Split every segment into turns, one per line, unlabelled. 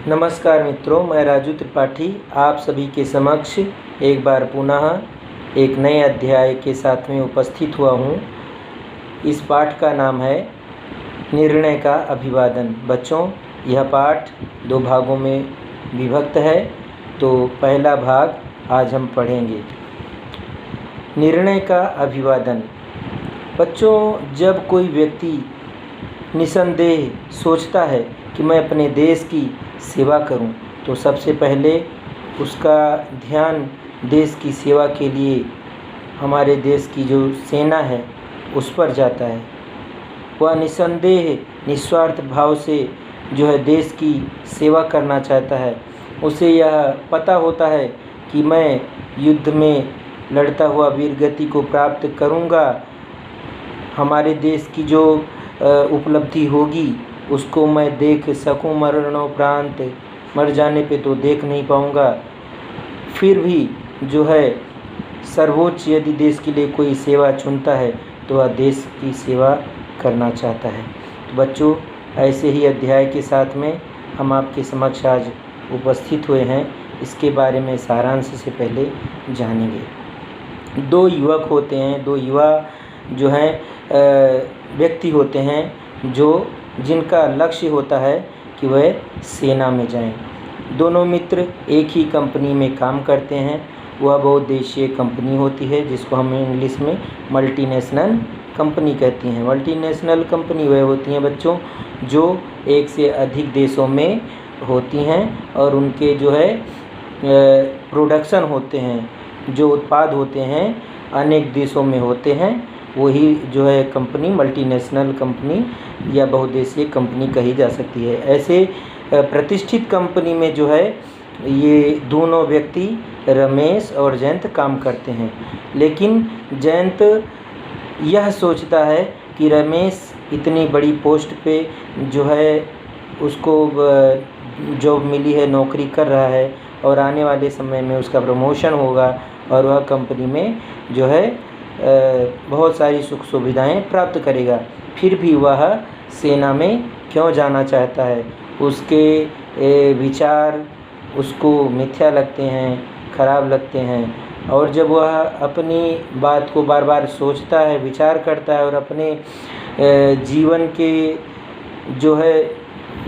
नमस्कार मित्रों, मैं राजू त्रिपाठी आप सभी के समक्ष एक बार पुनः एक नए अध्याय के साथ में उपस्थित हुआ हूँ। इस पाठ का नाम है निर्णय का अभिवादन। बच्चों, यह पाठ 2 भागों में विभक्त है, तो पहला भाग आज हम पढ़ेंगे। निर्णय का अभिवादन। बच्चों, जब कोई व्यक्ति निसंदेह सोचता है कि मैं अपने देश की सेवा करूं, तो सबसे पहले उसका ध्यान देश की सेवा के लिए हमारे देश की जो सेना है उस पर जाता है। वह निसंदेह निस्वार्थ भाव से जो है देश की सेवा करना चाहता है। उसे यह पता होता है कि मैं युद्ध में लड़ता हुआ वीरगति को प्राप्त करूंगा। हमारे देश की जो उपलब्धि होगी उसको मैं देख सकूं, मरणोपरांत मर जाने पे तो देख नहीं पाऊंगा। फिर भी जो है सर्वोच्च यदि देश के लिए कोई सेवा चुनता है तो वह देश की सेवा करना चाहता है। तो बच्चों, ऐसे ही अध्याय के साथ में हम आपके समक्ष आज उपस्थित हुए हैं। इसके बारे में सारांश से पहले जानेंगे। 2 युवक होते हैं, 2 युवा जो हैं व्यक्ति होते हैं जिनका लक्ष्य होता है कि वह सेना में जाएं। दोनों मित्र एक ही कंपनी में काम करते हैं। वह बहुउद्देशीय कंपनी होती है जिसको हम इंग्लिश में मल्टीनेशनल कंपनी कहती हैं। मल्टीनेशनल कंपनी वह होती हैं बच्चों जो एक से अधिक देशों में होती हैं और उनके जो है प्रोडक्शन होते हैं, जो उत्पाद होते हैं अनेक देशों में होते हैं। वही जो है कंपनी मल्टीनेशनल कंपनी या बहुउद्देशीय कंपनी कही जा सकती है। ऐसे प्रतिष्ठित कंपनी में जो है ये दोनों व्यक्ति रमेश और जयंत काम करते हैं। लेकिन जयंत यह सोचता है कि रमेश इतनी बड़ी पोस्ट पे जो है उसको जॉब मिली है, नौकरी कर रहा है और आने वाले समय में उसका प्रमोशन होगा और वह कंपनी में जो है बहुत सारी सुख सुविधाएं प्राप्त करेगा। फिर भी वह सेना में क्यों जाना चाहता है? उसके विचार उसको मिथ्या लगते हैं, खराब लगते हैं। और जब वह अपनी बात को बार बार सोचता है, विचार करता है और अपने जीवन के जो है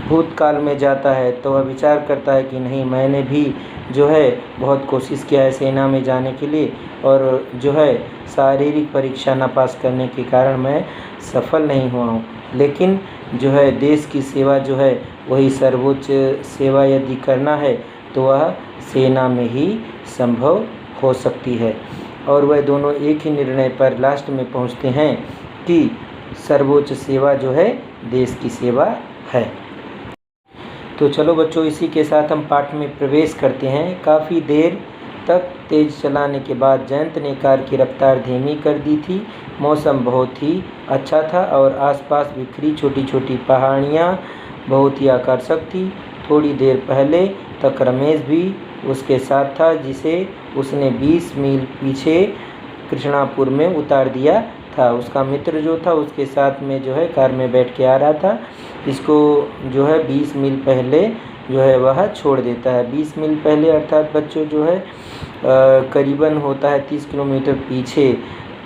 भूतकाल में जाता है तो वह विचार करता है कि नहीं, मैंने भी जो है बहुत कोशिश किया है सेना में जाने के लिए और जो है शारीरिक परीक्षा न पास करने के कारण मैं सफल नहीं हुआ हूँ। लेकिन जो है देश की सेवा जो है वही सर्वोच्च सेवा यदि करना है तो वह सेना में ही संभव हो सकती है। और वह दोनों एक ही निर्णय पर लास्ट में पहुँचते हैं कि सर्वोच्च सेवा जो है देश की सेवा है। तो चलो बच्चों, इसी के साथ हम पाठ में प्रवेश करते हैं। काफ़ी देर तक तेज़ चलाने के बाद जयंत ने कार की रफ्तार धीमी कर दी थी। मौसम बहुत ही अच्छा था और आसपास बिखरी छोटी छोटी पहाड़ियाँ बहुत ही आकर्षक थी। थोड़ी देर पहले तक रमेश भी उसके साथ था, जिसे उसने 20 मील पीछे कृष्णापुर में उतार दिया था। उसका मित्र जो था उसके साथ में जो है कार में बैठ के आ रहा था। इसको जो है 20 मील पहले जो है वह छोड़ देता है। 20 मील पहले अर्थात बच्चों जो है करीबन होता है 30 किलोमीटर पीछे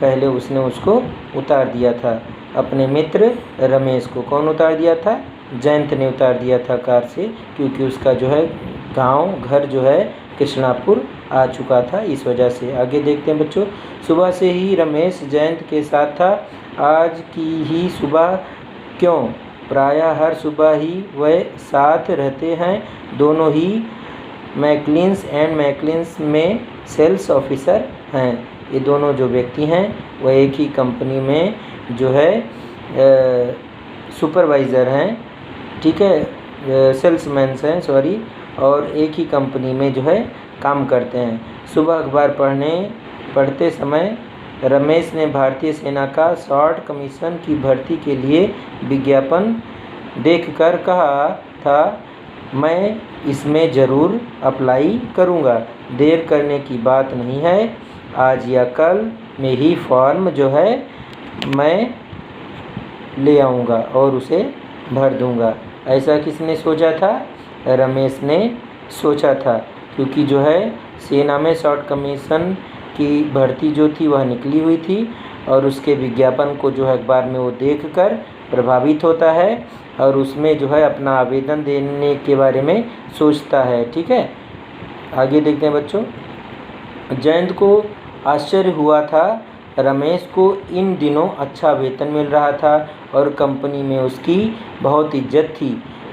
पहले उसने उसको उतार दिया था, अपने मित्र रमेश को। कौन उतार दिया था? जयंत ने उतार दिया था कार से, क्योंकि उसका जो है घर जो है कृष्णापुर आ चुका था, इस वजह से। आगे देखते हैं बच्चों। सुबह से ही रमेश जयंत के साथ था। आज की ही सुबह क्यों, प्रायः हर सुबह ही वह साथ रहते हैं। दोनों ही मैकलिन्स एंड मैकलिन्स में सेल्स ऑफिसर हैं। ये दोनों जो व्यक्ति हैं वह एक ही कंपनी में जो है सुपरवाइज़र हैं, ठीक है, सेल्समैन्स हैं, सॉरी, और एक ही कंपनी में जो है काम करते हैं। सुबह अखबार पढ़ते समय रमेश ने भारतीय सेना का शॉर्ट कमीशन की भर्ती के लिए विज्ञापन देखकर कहा था, मैं इसमें ज़रूर अप्लाई करूँगा। देर करने की बात नहीं है, आज या कल में ही फॉर्म जो है मैं ले आऊँगा और उसे भर दूँगा। ऐसा किसने सोचा था? रमेश ने सोचा था, क्योंकि जो है सेना में शॉर्ट कमीशन की भर्ती जो थी वह निकली हुई थी और उसके विज्ञापन को जो है अखबार में वो देखकर प्रभावित होता है और उसमें जो है अपना आवेदन देने के बारे में सोचता है। ठीक है, आगे देखते हैं बच्चों। जयंत को आश्चर्य हुआ था। रमेश को इन दिनों अच्छा वेतन मिल रहा था और कंपनी में उसकी बहुत इज्जत थी।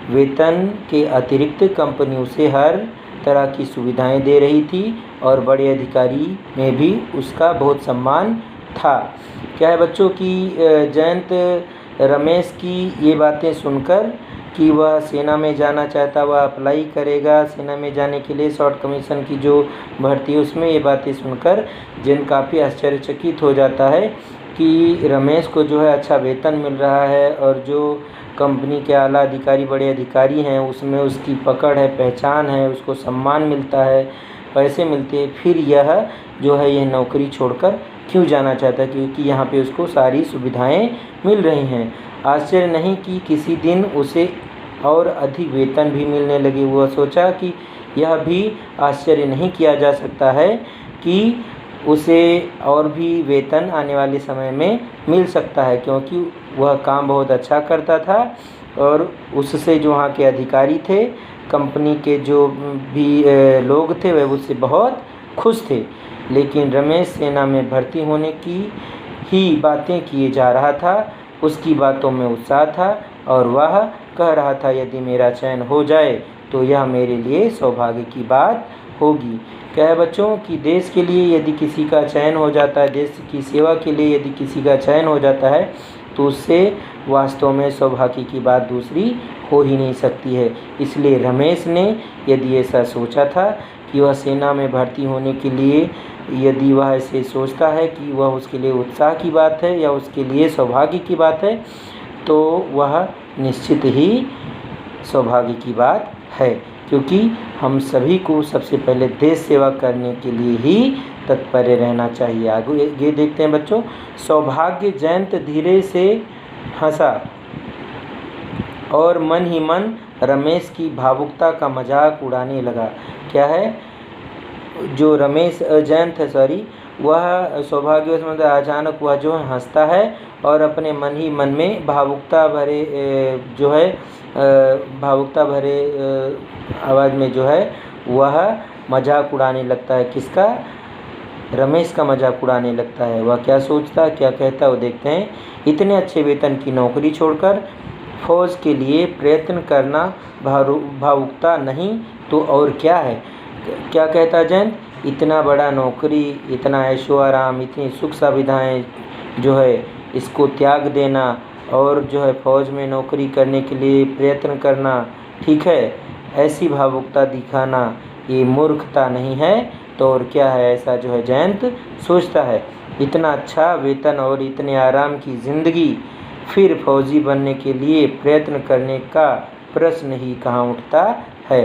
वेतन के अतिरिक्त कंपनी उसे हर तरह की सुविधाएं दे रही थी और बड़े अधिकारी में भी उसका बहुत सम्मान था। क्या है बच्चों कि जयंत रमेश की ये बातें सुनकर कि वह सेना में जाना चाहता, वह अप्लाई करेगा सेना में जाने के लिए, शॉर्ट कमीशन की जो भर्ती है उसमें, ये बातें सुनकर जयंत काफ़ी आश्चर्यचकित हो जाता है कि रमेश को जो है अच्छा वेतन मिल रहा है और जो कंपनी के आला अधिकारी, बड़े अधिकारी हैं, उसमें उसकी पकड़ है, पहचान है, उसको सम्मान मिलता है, पैसे मिलते हैं, फिर यह जो है यह नौकरी छोड़कर क्यों जाना चाहता है? क्योंकि यहाँ पे उसको सारी सुविधाएं मिल रही हैं। आश्चर्य नहीं कि किसी दिन उसे और अधिक वेतन भी मिलने लगे। वह सोचा कि यह भी आश्चर्य नहीं किया जा सकता है कि उसे और भी वेतन आने वाले समय में मिल सकता है, क्योंकि वह काम बहुत अच्छा करता था और उससे जो वहाँ के अधिकारी थे, कंपनी के जो भी लोग थे, वह उससे बहुत खुश थे। लेकिन रमेश सेना में भर्ती होने की ही बातें किए जा रहा था। उसकी बातों में उत्साह था और वह कह रहा था, यदि मेरा चयन हो जाए तो यह मेरे लिए सौभाग्य की बात होगी। क्या है बच्चों कि देश के लिए यदि किसी का चयन हो जाता है, देश की सेवा के लिए यदि किसी का चयन हो जाता है तो उससे वास्तव में सौभाग्य की बात दूसरी हो ही नहीं सकती है। इसलिए रमेश ने यदि ऐसा सोचा था कि वह सेना में भर्ती होने के लिए, यदि वह ऐसे सोचता है कि वह उसके लिए उत्साह की बात है या उसके लिए सौभाग्य की बात है, तो वह निश्चित ही सौभाग्य की बात है, क्योंकि हम सभी को सबसे पहले देश सेवा करने के लिए ही तत्पर रहना चाहिए। आगे ये देखते हैं बच्चों। सौभाग्य जयंत धीरे से हंसा और मन ही मन रमेश की भावुकता का मजाक उड़ाने लगा। क्या है, जो रमेश जयंत है सॉरी, वह सौभाग्यवश मतलब अचानक वह जो है हंसता है और अपने मन ही मन में भावुकता भरे जो है भावुकता भरे आवाज़ में जो है वह मजाक उड़ाने लगता है। किसका? रमेश का मजाक उड़ाने लगता है। वह क्या सोचता है, क्या कहता है, वो देखते हैं। इतने अच्छे वेतन की नौकरी छोड़कर फौज के लिए प्रयत्न करना भावुकता नहीं तो और क्या है? क्या कहता जयंत? इतना बड़ा नौकरी, इतना ऐशो आराम, इतनी सुख सुविधाएं जो है इसको त्याग देना और जो है फौज में नौकरी करने के लिए प्रयत्न करना, ठीक है, ऐसी भावुकता दिखाना ये मूर्खता नहीं है तो और क्या है? ऐसा जो है जयंत सोचता है। इतना अच्छा वेतन और इतने आराम की ज़िंदगी, फिर फौजी बनने के लिए प्रयत्न करने का प्रश्न ही कहाँ उठता है।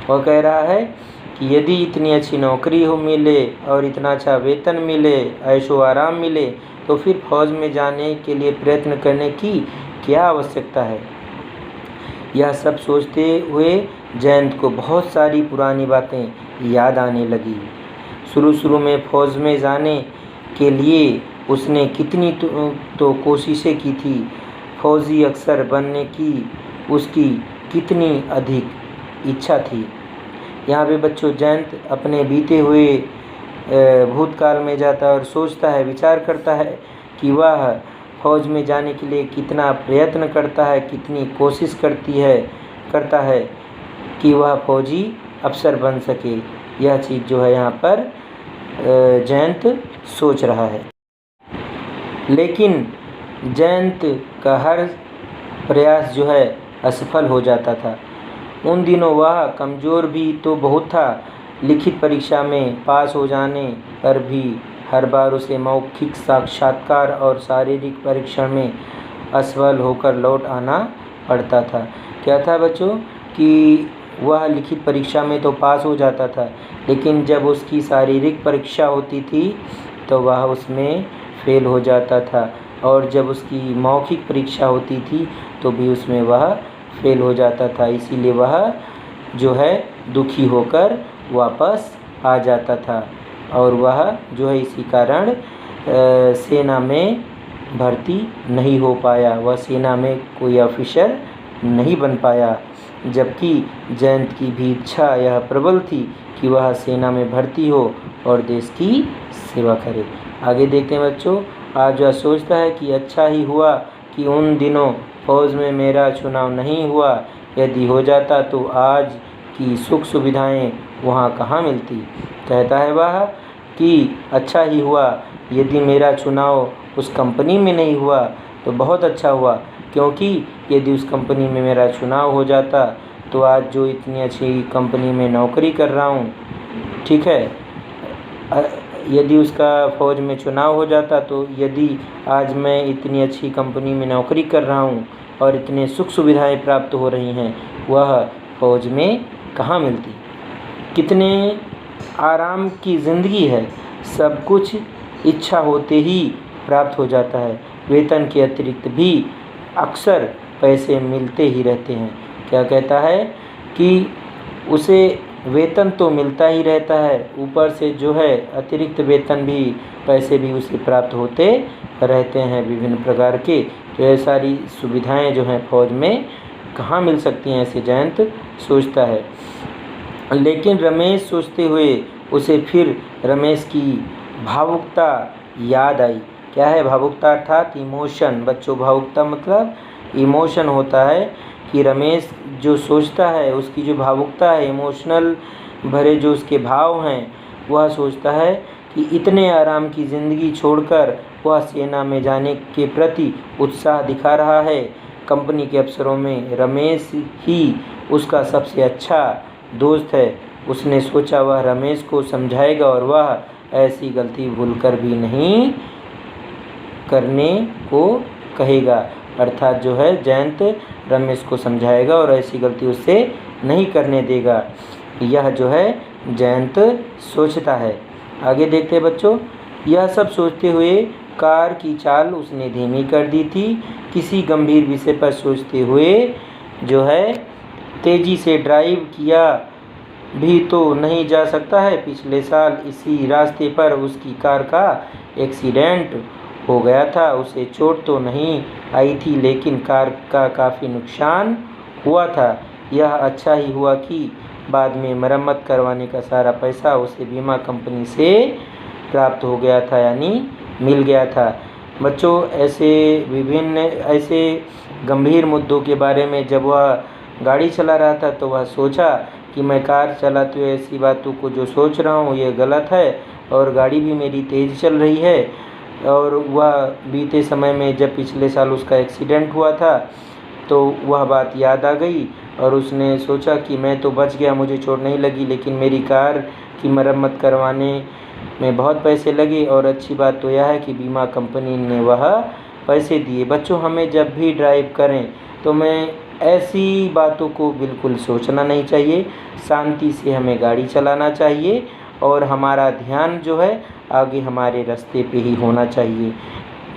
वह कह रहा है कि यदि इतनी अच्छी नौकरी हो मिले और इतना अच्छा वेतन मिले, ऐशो आराम मिले, तो फिर फौज में जाने के लिए प्रयत्न करने की क्या आवश्यकता है। यह सब सोचते हुए जयंत को बहुत सारी पुरानी बातें याद आने लगी। शुरू में फौज में जाने के लिए उसने कितनी तो कोशिशें की थी। फौजी अफसर बनने की उसकी कितनी अधिक इच्छा थी। यहाँ पे बच्चों जयंत अपने बीते हुए भूतकाल में जाता है और सोचता है, विचार करता है कि वह फौज में जाने के लिए कितना प्रयत्न करता है, कितनी कोशिश करता है कि वह फौजी अफसर बन सके। यह चीज़ जो है यहाँ पर जयंत सोच रहा है। लेकिन जयंत का हर प्रयास जो है असफल हो जाता था। उन दिनों वह कमज़ोर भी तो बहुत था। लिखित परीक्षा में पास हो जाने पर भी हर बार उसे मौखिक साक्षात्कार और शारीरिक परीक्षण में असफल होकर लौट आना पड़ता था। क्या था बच्चों कि वह लिखित परीक्षा में तो पास हो जाता था, लेकिन जब उसकी शारीरिक परीक्षा होती थी तो वह उसमें फेल हो जाता था, और जब उसकी मौखिक परीक्षा होती थी तो भी उसमें वह फेल हो जाता था, इसीलिए वह जो है दुखी होकर वापस आ जाता था और वह जो है इसी कारण सेना में भर्ती नहीं हो पाया, वह सेना में कोई ऑफिसर नहीं बन पाया। जबकि जयंत की भी इच्छा यह प्रबल थी कि वह सेना में भर्ती हो और देश की सेवा करे। आगे देखते हैं बच्चों। आज वह सोचता है कि अच्छा ही हुआ कि उन दिनों फौज में मेरा चुनाव नहीं हुआ, यदि हो जाता तो आज की सुख सुविधाएं वहाँ कहाँ मिलती। कहता है वह कि अच्छा ही हुआ यदि मेरा चुनाव उस कंपनी में नहीं हुआ तो बहुत अच्छा हुआ, क्योंकि यदि उस कंपनी में मेरा चुनाव हो जाता तो आज जो इतनी अच्छी कंपनी में नौकरी कर रहा हूँ, ठीक है, यदि उसका फ़ौज में चुनाव हो जाता तो यदि आज मैं इतनी अच्छी कंपनी में नौकरी कर रहा हूँ और इतने सुख सुविधाएं प्राप्त हो रही हैं, वह फ़ौज में कहाँ मिलती। कितने आराम की ज़िंदगी है, सब कुछ इच्छा होते ही प्राप्त हो जाता है, वेतन के अतिरिक्त भी अक्सर पैसे मिलते ही रहते हैं। क्या कहता है कि उसे वेतन तो मिलता ही रहता है, ऊपर से जो है अतिरिक्त वेतन भी, पैसे भी उसे प्राप्त होते रहते हैं विभिन्न प्रकार के। तो ये सारी सुविधाएं जो हैं फौज में कहाँ मिल सकती हैं, ऐसे जयंत सोचता है। लेकिन रमेश सोचते हुए उसे फिर रमेश की भावुकता याद आई। क्या है भावुकता? अर्थात इमोशन। बच्चों, भावुकता मतलब इमोशन होता है कि रमेश जो सोचता है, उसकी जो भावुकता है, इमोशनल भरे जो उसके भाव हैं, वह सोचता है कि इतने आराम की ज़िंदगी छोड़कर वह सेना में जाने के प्रति उत्साह दिखा रहा है। कंपनी के अफसरों में रमेश ही उसका सबसे अच्छा दोस्त है। उसने सोचा वह रमेश को समझाएगा और वह ऐसी गलती भूलकर भी नहीं करने को कहेगा। अर्थात जो है जयंत रमेश को समझाएगा और ऐसी गलती उससे नहीं करने देगा, यह जो है जयंत सोचता है। आगे देखते हैं बच्चों। यह सब सोचते हुए कार की चाल उसने धीमी कर दी थी। किसी गंभीर विषय पर सोचते हुए जो है तेज़ी से ड्राइव किया भी तो नहीं जा सकता है। पिछले साल इसी रास्ते पर उसकी कार का एक्सीडेंट हो गया था। उसे चोट तो नहीं आई थी, लेकिन कार का काफ़ी नुकसान हुआ था। यह अच्छा ही हुआ कि बाद में मरम्मत करवाने का सारा पैसा उसे बीमा कंपनी से प्राप्त हो गया था, यानी मिल गया था। बच्चों, ऐसे गंभीर मुद्दों के बारे में जब वह गाड़ी चला रहा था तो वह सोचा कि मैं कार चलाते हुए ऐसी बातों को जो सोच रहा हूँ ये गलत है और गाड़ी भी मेरी तेज़ चल रही है। और वह बीते समय में जब पिछले साल उसका एक्सीडेंट हुआ था तो वह बात याद आ गई और उसने सोचा कि मैं तो बच गया, मुझे चोट नहीं लगी, लेकिन मेरी कार की मरम्मत करवाने में बहुत पैसे लगे और अच्छी बात तो यह है कि बीमा कंपनी ने वह पैसे दिए। बच्चों, हमें जब भी ड्राइव करें तो मैं ऐसी बातों को बिल्कुल सोचना नहीं चाहिए। शांति से हमें गाड़ी चलाना चाहिए और हमारा ध्यान जो है आगे हमारे रास्ते पे ही होना चाहिए।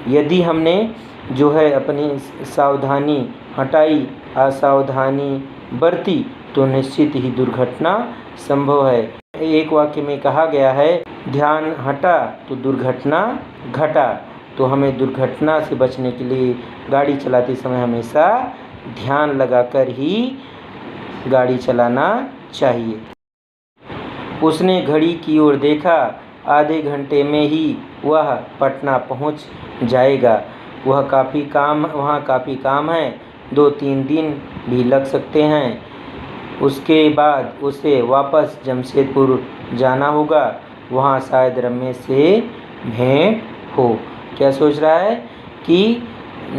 यदि हमने जो है अपनी सावधानी हटाई, असावधानी बरती, तो निश्चित ही दुर्घटना संभव है। एक वाक्य में कहा गया है, ध्यान हटा तो दुर्घटना घटा। तो हमें दुर्घटना से बचने के लिए गाड़ी चलाते समय हमेशा ध्यान लगाकर ही गाड़ी चलाना चाहिए। उसने घड़ी की ओर देखा, आधे घंटे में ही वह पटना पहुंच जाएगा। वहाँ काफ़ी काम है, 2-3 दिन भी लग सकते हैं। उसके बाद उसे वापस जमशेदपुर जाना होगा, वहाँ शायद रमेश से भेंट हो। क्या सोच रहा है कि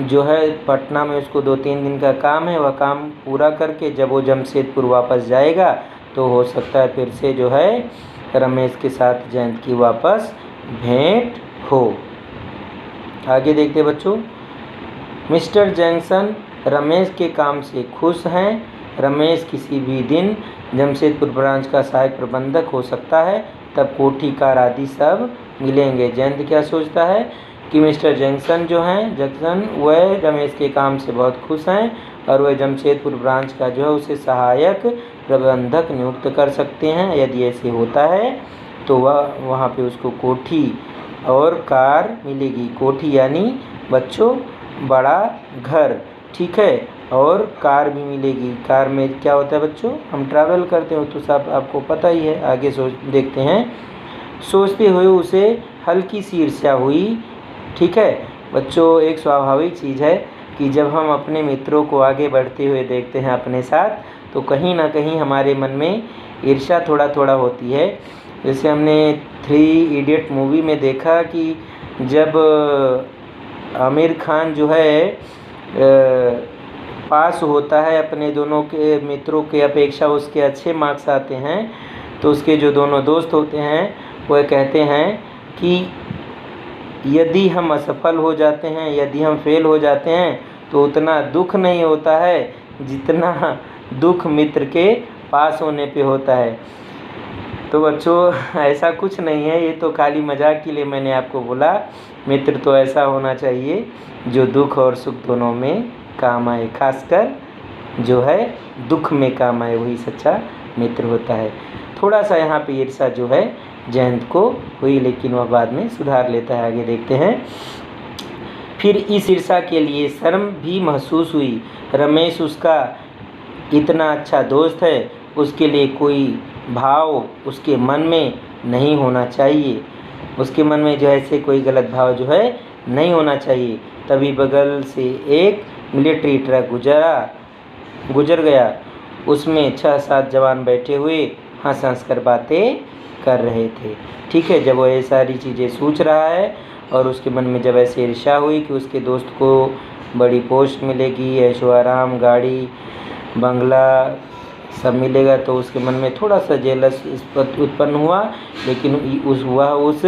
जो है पटना में उसको 2-3 दिन का काम है, वह काम पूरा करके जब वो जमशेदपुर वापस जाएगा तो हो सकता है फिर से जो है रमेश के साथ जयंत की वापस भेंट हो। आगे देखते बच्चों। मिस्टर जैक्सन रमेश के काम से खुश हैं। रमेश किसी भी दिन जमशेदपुर ब्रांच का सहायक प्रबंधक हो सकता है, तब कोठी कार आदि सब मिलेंगे। जयंत क्या सोचता है कि मिस्टर जैक्सन जो हैं, वह रमेश के काम से बहुत खुश हैं और वह जमशेदपुर ब्रांच का जो है उसे सहायक प्रबंधक नियुक्त कर सकते हैं। यदि ऐसे होता है तो वह वहाँ पे उसको कोठी और कार मिलेगी। कोठी यानी बच्चों बड़ा घर, ठीक है, और कार भी मिलेगी। कार में क्या होता है बच्चों, हम ट्रैवल करते हो तो सब आपको पता ही है। आगे देखते हैं। सोचते हुए उसे हल्की सी ईर्ष्या हुई। ठीक है बच्चों, एक स्वाभाविक चीज़ है कि जब हम अपने मित्रों को आगे बढ़ते हुए देखते हैं अपने साथ, तो कहीं ना कहीं हमारे मन में ईर्ष्या थोड़ा थोड़ा होती है। जैसे हमने 3 इडियट मूवी में देखा कि जब आमिर खान जो है पास होता है, अपने दोनों के मित्रों के अपेक्षा उसके अच्छे मार्क्स आते हैं, तो उसके जो दोनों दोस्त होते हैं वह कहते हैं कि यदि हम असफल हो जाते हैं, यदि हम फेल हो जाते हैं तो उतना दुख नहीं होता है जितना दुख मित्र के पास होने पे होता है। तो बच्चों ऐसा कुछ नहीं है, ये तो खाली मजाक के लिए मैंने आपको बोला। मित्र तो ऐसा होना चाहिए जो दुख और सुख दोनों में काम आए, खासकर जो है दुख में काम आए, वही सच्चा मित्र होता है। थोड़ा सा यहाँ पे ईर्ष्या जो है जयंत को हुई, लेकिन वह बाद में सुधार लेता है। आगे देखते हैं। फिर इस ईर्ष्या के लिए शर्म भी महसूस हुई। रमेश उसका इतना अच्छा दोस्त है, उसके लिए कोई भाव उसके मन में नहीं होना चाहिए। उसके मन में जो है ऐसे कोई गलत भाव जो है नहीं होना चाहिए। तभी बगल से एक मिलिट्री ट्रक गुजर गया। उसमें 6-7 जवान बैठे हुए हंस हंस कर बातें कर रहे थे। ठीक है, जब वो ये सारी चीज़ें सोच रहा है और उसके मन में जब ऐसी ईर्ष्या हुई कि उसके दोस्त को बड़ी पोस्ट मिलेगी, ऐशो आराम, गाड़ी, बंगला सब मिलेगा, तो उसके मन में थोड़ा सा जेलस उत्पन्न हुआ। लेकिन उस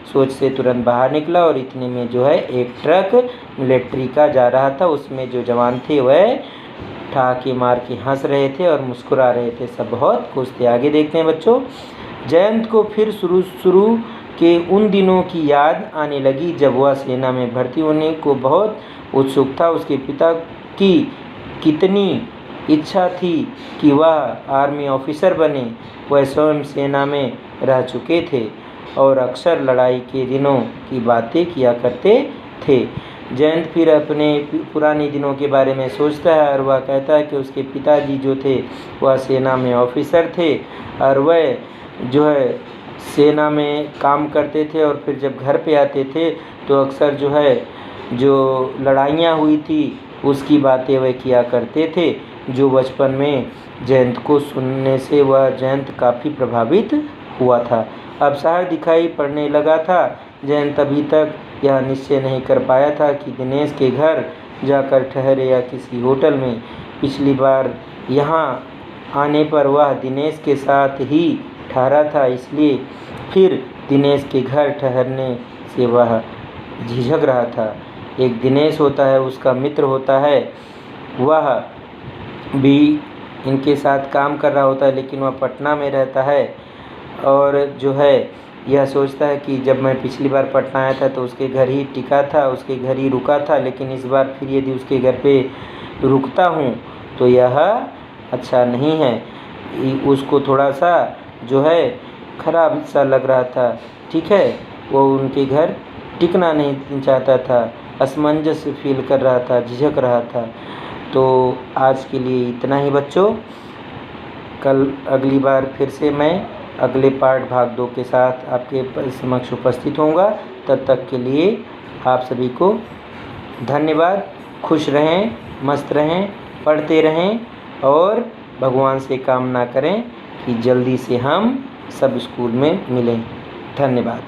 सोच से तुरंत बाहर निकला और इतने में जो है एक ट्रक मिलिट्री का जा रहा था। उसमें जो जवान थे वह ठहाके मार के हंस रहे थे और मुस्कुरा रहे थे, सब बहुत खुश थे। आगे देखते हैं बच्चों। जयंत को फिर शुरू के उन दिनों की याद आने लगी जब वह सेना में भर्ती होने को बहुत उत्सुक था। उसके पिता की कितनी इच्छा थी कि वह आर्मी ऑफिसर बने। वह स्वयं सेना में रह चुके थे और अक्सर लड़ाई के दिनों की बातें किया करते थे। जयंत फिर अपने पुराने दिनों के बारे में सोचता है और वह कहता है कि उसके पिताजी जो थे वह सेना में ऑफिसर थे और वह जो है सेना में काम करते थे, और फिर जब घर पे आते थे तो अक्सर जो है जो लड़ाइयाँ हुई थी उसकी बातें वह किया करते थे, जो बचपन में जयंत को सुनने से वह जयंत काफ़ी प्रभावित हुआ था। अब शहर दिखाई पड़ने लगा था। जयंत अभी तक यह निश्चय नहीं कर पाया था कि दिनेश के घर जाकर ठहरे या किसी होटल में। पिछली बार यहाँ आने पर वह दिनेश के साथ ही ठहरा था, इसलिए फिर दिनेश के घर ठहरने से वह झिझक रहा था। एक दिनेश होता है, उसका मित्र होता है, वह भी इनके साथ काम कर रहा होता है, लेकिन वह पटना में रहता है और जो है यह सोचता है कि जब मैं पिछली बार पटना आया था तो उसके घर ही टिका था, उसके घर ही रुका था, लेकिन इस बार फिर यदि उसके घर पे रुकता हूँ तो यह अच्छा नहीं है। उसको थोड़ा सा जो है ख़राब सा लग रहा था। ठीक है, वो उनके घर टिकना नहीं चाहता था, असमंजस फील कर रहा था, झिझक रहा था। तो आज के लिए इतना ही बच्चों। कल अगली बार फिर से मैं अगले पार्ट भाग 2 के साथ आपके समक्ष उपस्थित होऊंगा। तब तक के लिए आप सभी को धन्यवाद। खुश रहें, मस्त रहें, पढ़ते रहें और भगवान से कामना करें कि जल्दी से हम सब स्कूल में मिलें। धन्यवाद।